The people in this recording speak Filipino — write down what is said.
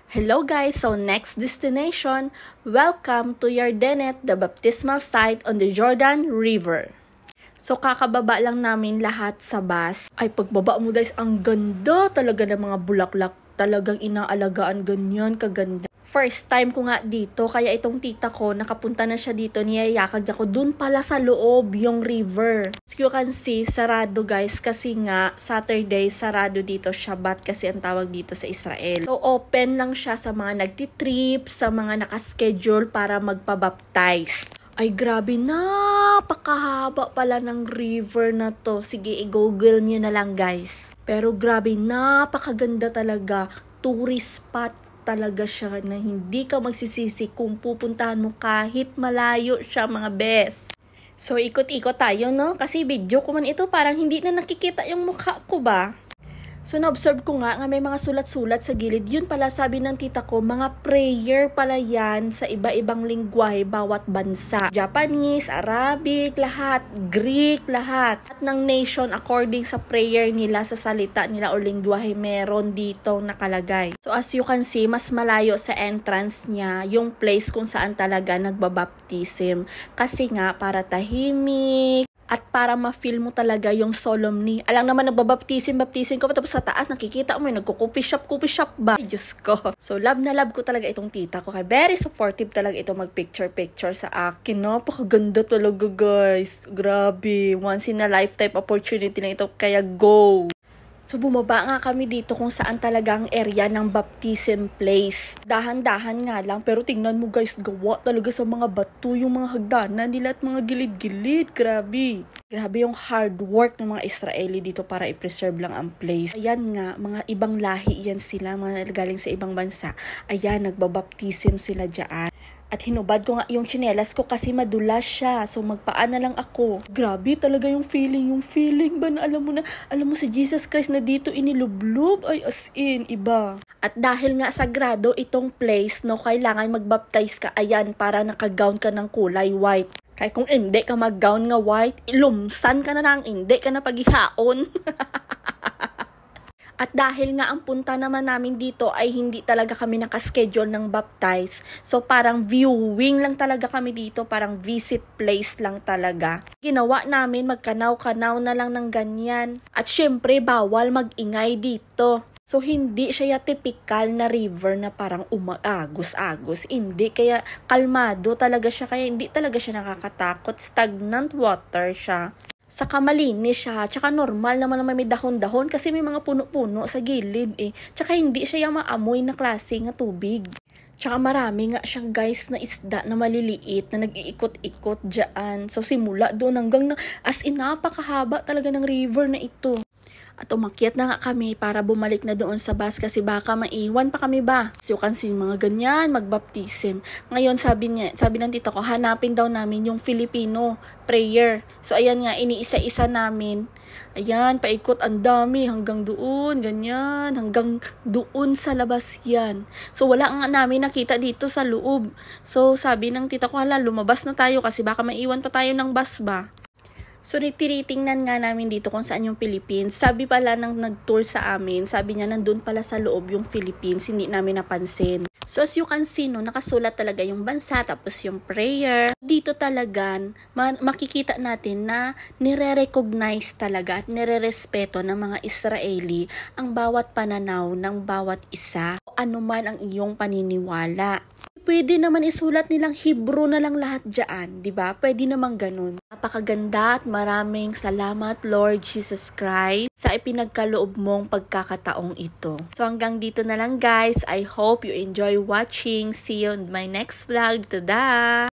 Hello guys! So next destination, welcome to Yardenet, the baptismal site on the Jordan River. So kakababa lang namin lahat sa bus. Ay pagbaba mo guys, ang ganda talaga ng mga bulaklak. Talagang inaalagaan, ganyan kaganda. First time ko nga dito, kaya itong tita ko, nakapunta na siya dito, niyayakag ako dun pala sa loob yung river. As you can see, sarado guys, kasi nga Saturday, sarado dito Shabbat kasi ang tawag dito sa Israel. So open lang siya sa mga nagtitrip, sa mga nakaschedule para magpabaptize. Ay grabe, napakahaba pala ng river na to. Sige, i-google nyo na lang guys. Pero grabe, napakaganda talaga. Tourist spot talaga siya na hindi ka magsisisi kung pupuntahan mo kahit malayo siya mga bes. So ikot-ikot tayo no? Kasi video ko man ito, parang hindi na nakikita yung mukha ko ba? So na-observe ko nga may mga sulat-sulat sa gilid. Yun pala sabi ng tita ko, mga prayer pala yan sa iba-ibang lingwahe bawat bansa. Japanese, Arabic, lahat. Greek, lahat. At ng nation according sa prayer nila, sa salita nila o lingwahe, meron dito nakalagay. So as you can see, mas malayo sa entrance niya yung place kung saan talaga nagbabaptism. Kasi nga para tahimik. At para ma-feel mo talaga yung solemnity. Alam naman nagbabaptisim ko tapos sa taas nakikita mo yung nagko-coffee shop ba? Ay, Diyos ko. So love na love ko talaga itong tita ko. Kaya very supportive talaga ito mag-picture sa akin. Napakaganda talaga guys. Grabe. Once in a lifetime opportunity na ito. Kaya go! So bumaba nga kami dito kung saan talagang area ng baptism place. Dahan-dahan nga lang pero tingnan mo guys, gawa talaga sa mga bato yung mga hagdanan nila at mga gilid-gilid. Grabe. Grabe yung hard work ng mga Israeli dito para i-preserve lang ang place. Ayan nga, mga ibang lahi yan sila, mga galing sa ibang bansa. Ayan, nagbabaptism sila dyan. At hinubad ko nga yung tsinelas ko kasi madulas siya. So magpaan na lang ako. Grabe talaga yung feeling ba na alam mo si Jesus Christ na dito inilublob. Ay as in, iba. At dahil nga sagrado itong place, no, kailangan magbaptize ka. Ayan, para naka-gown ka ng kulay white. Kaya kung hindi ka mag-gown nga white, ilumsan ka na lang, hindi ka na paghihaon. At dahil nga ang punta naman namin dito ay hindi talaga kami nakaschedule ng baptize. So parang viewing lang talaga kami dito, parang visit place lang talaga. Ginawa namin magkanaw-kanaw na lang ng ganyan. At syempre bawal mag-ingay dito. So hindi siya typical na river na parang umaagos-agos. Hindi, kaya kalmado talaga siya, kaya hindi talaga siya nakakatakot. Stagnant water siya. Saka malinis siya, tsaka normal naman may dahon-dahon kasi may mga puno-puno sa gilid eh. Tsaka hindi siya yung maamoy na klase nga tubig. Tsaka marami nga siya guys na isda na maliliit na nag-iikot-ikot dyan. So simula doon hanggang as in napakahaba talaga ng river na ito. At umakyat na nga kami para bumalik na doon sa bus kasi baka maiwan pa kami ba. So kasi mga ganyan, magbaptism. Ngayon sabi ng tito ko, hanapin daw namin yung Filipino prayer. So ayan nga, iniisa-isa namin. Ayan, paikot ang dami hanggang doon, ganyan, hanggang doon sa labas yan. So wala nga namin nakita dito sa loob. So sabi ng tita ko, lumabas na tayo kasi baka maiwan pa tayo ng bus ba. So, tinitingnan nga namin dito kung saan yung Philippines. Sabi pala ng nag-tour sa amin, sabi niya nandun pala sa loob yung Philippines, hindi namin napansin. So, as you can see, no, nakasulat talaga yung bansa, tapos yung prayer. Dito talaga, makikita natin na nire-recognize talaga at nire-respeto ng mga Israeli ang bawat pananaw ng bawat isa. Ano man ang iyong paniniwala. Pwede naman isulat nilang Hebrew na lang lahat dyan, di ba? Pwede naman ganun. Napakaganda at maraming salamat Lord Jesus Christ sa ipinagkaloob mong pagkakataong ito. So hanggang dito na lang guys. I hope you enjoy watching. See you in my next vlog. Tada!